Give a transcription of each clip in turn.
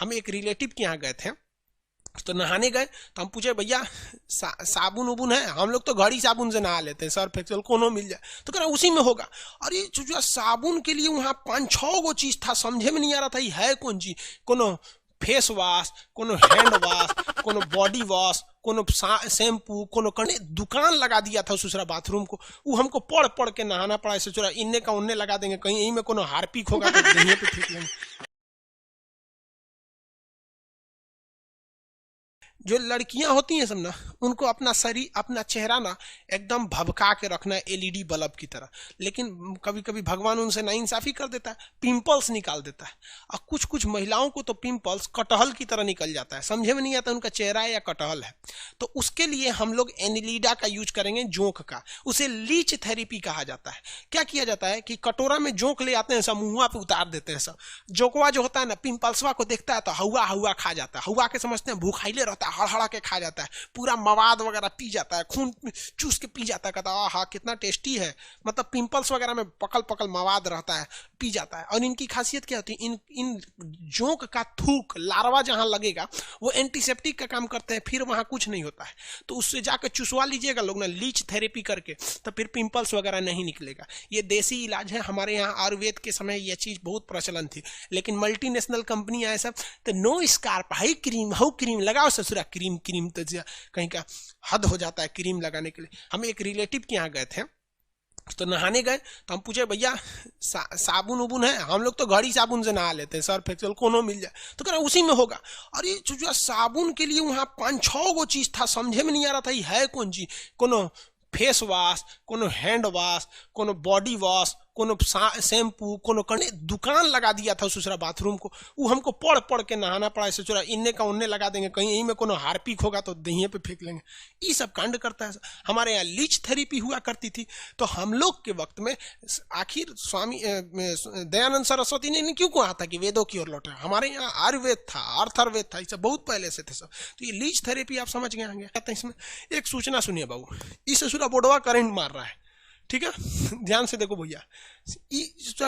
हम एक रिलेटिव के यहाँ गए थे, तो नहाने गए तो हम पूछे भैया साबुन उबुन है? हम लोग तो घड़ी साबुन से नहा लेते हैं, सर्फ एक्सेल कोनो मिल जाए, तो कह रहा उसी में होगा। अरे जो साबुन के लिए वहां 5-6 गो चीज था, समझे में नहीं आ रहा था ये है कौन चीज। कोनो फेस वॉश, कोनो हैंड वॉश, कोनो बॉडी वॉश, कोनो शैम्पू, कोनो करने दुकान लगा दिया था दूसरा बाथरूम को। वो हमको पढ़ पढ़ के नहाना पड़ा। ऐसे चोरा इन्ने का उन्ने लगा देंगे, कहीं यहीं में कोनो हार्पिक होगा तो दहिए पे फेंक लेंगे। जो लड़कियां होती हैं सब ना, उनको अपना शरीर अपना चेहरा ना एकदम भभका के रखना है एलईडी बल्ब की तरह, लेकिन कभी कभी भगवान उनसे नाइंसाफी कर देता है, पिंपल्स निकाल देता है। और कुछ कुछ महिलाओं को तो पिंपल्स कटहल की तरह निकल जाता है, समझे में नहीं आता उनका चेहरा है या कटहल है। तो उसके लिए हम लोग एनिलीडा का यूज करेंगे, जोंक का। उसे लीच थेरेपी कहा जाता है। क्या किया जाता है कि कटोरा में जोंक ले आते हैं, सब मुंह पे उतार देते हैं। सब जोकवा जो होता है ना, पिंपल्सवा को देखता है तो हवा हवा खा जाता है। हवा के समझते हैं भूखाइले रहता है, हड़हड़ा के खा जाता है, पूरा मवाद वगैरह पी जाता है, खून चूस के पी जाता है। कहता है हाँ कितना टेस्टी है, मतलब पिंपल्स वगैरह में पकल पकल मवाद रहता है, पी जाता है। और इनकी खासियत क्या होती है, इन जोंक का थूक लार्वा जहां लगेगा वो एंटीसेप्टिक का काम करते हैं, फिर वहां कुछ नहीं होता है। तो उससे जाकर चुसवा लीजिएगा लोग ना लीच थेरेपी करके, तो फिर पिंपल्स वगैरह नहीं निकलेगा। ये देसी इलाज है। हमारे यहाँ आयुर्वेद के समय यह चीज बहुत प्रचलन थी, लेकिन मल्टीनेशनल कंपनी आए सब तो नो स्कार्प हाई क्रीम हाउ क्रीम लगाओ ससुरा क्रीम क्रीम, तो कहीं का हद हो जाता है क्रीम लगाने के लिए। हम एक रिलेटिव के यहाँ गए थे, तो नहाने गए तो हम पूछे भैया साबुन उबुन है? हम लोग तो घड़ी साबुन से नहा लेते हैं, सर्फ एक्सेल कोनो मिल जाए, तो कह रहा उसी में होगा। अरे जो साबुन के लिए वहां 5-6 गो चीज था, समझे में नहीं आ रहा था ये है कौन चीज। कोनो फेस वॉश, कोनो हैंड वॉश, कोनो बॉडी वॉश, कोनो शैम्पू, कोनो करने दुकान लगा दिया था दूसरा बाथरूम को। वो हमको पढ़ पढ़ के नहाना पड़ा। ऐसे चोरा इन्ने का उन्ने लगा देंगे, कहीं यहीं में कोनो हार्पिक होगा तो दहिए पे फेंक लेंगे। ये सब कांड करता है। हमारे यहाँ लीच थेरेपी हुआ करती थी। तो हम लोग के वक्त में आखिर स्वामी दयानंद सरस्वती ने क्यों कहा था कि वेदों की ओर लौटे? हमारे यहाँ आयुर्वेद था, अर्थार्वेद था, ये सब बहुत पहले से थे सब। तो ये लीच थेरेपी आप समझ गए होंगे। इसमें एक सूचना सुनिए बाबू, इस ससुरा बोर्डवा करंट मार रहा है, ठीक है? ध्यान से देखो भैया,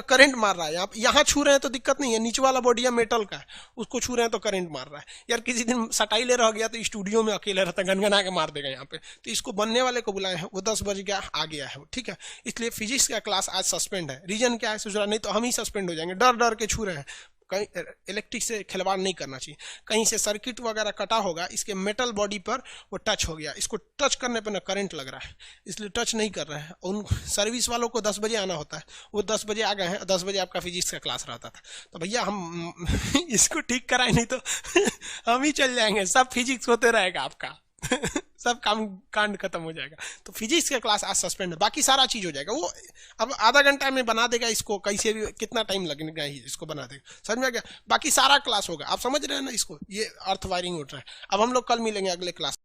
करंट मार रहा है। यहाँ छू रहे हैं तो दिक्कत नहीं है, नीचे वाला बॉडी मेटल का है, उसको छू रहे हैं तो करंट मार रहा है। यार किसी दिन सटाई ले रह गया तो स्टूडियो में अकेले रहता, गनगना के मार देगा यहाँ पे। तो इसको बनने वाले को बुलाए हैं, वो 10 बज गया आ गया है, ठीक है? इसलिए फिजिक्स का क्लास आज सस्पेंड है। रीजन क्या है ससुरा? नहीं तो हम ही सस्पेंड हो जाएंगे, डर डर के छू रहे हैं। कहीं इलेक्ट्रिक से खिलवाड़ नहीं करना चाहिए। कहीं से सर्किट वगैरह कटा होगा, इसके मेटल बॉडी पर वो टच हो गया, इसको टच करने पर ना करंट लग रहा है, इसलिए टच नहीं कर रहे हैं। उन सर्विस वालों को 10 बजे आना होता है, वो 10 बजे आ गए हैं, 10 बजे आपका फिजिक्स का क्लास रहता था। तो भैया हम इसको ठीक कराए, नहीं तो हम ही चल जाएंगे, सब फिजिक्स होते रहेगा आपका सब काम कांड खत्म हो जाएगा। तो फिजिक्स का क्लास आज सस्पेंड है, बाकी सारा चीज हो जाएगा। वो अब आधा घंटा में बना देगा इसको, कैसे भी कितना टाइम लगेगा ही इसको बना देगा, समझ में आ गया? बाकी सारा क्लास होगा, आप समझ रहे हैं ना इसको? ये अर्थ वायरिंग उठ रहा है। अब हम लोग कल मिलेंगे अगले क्लास।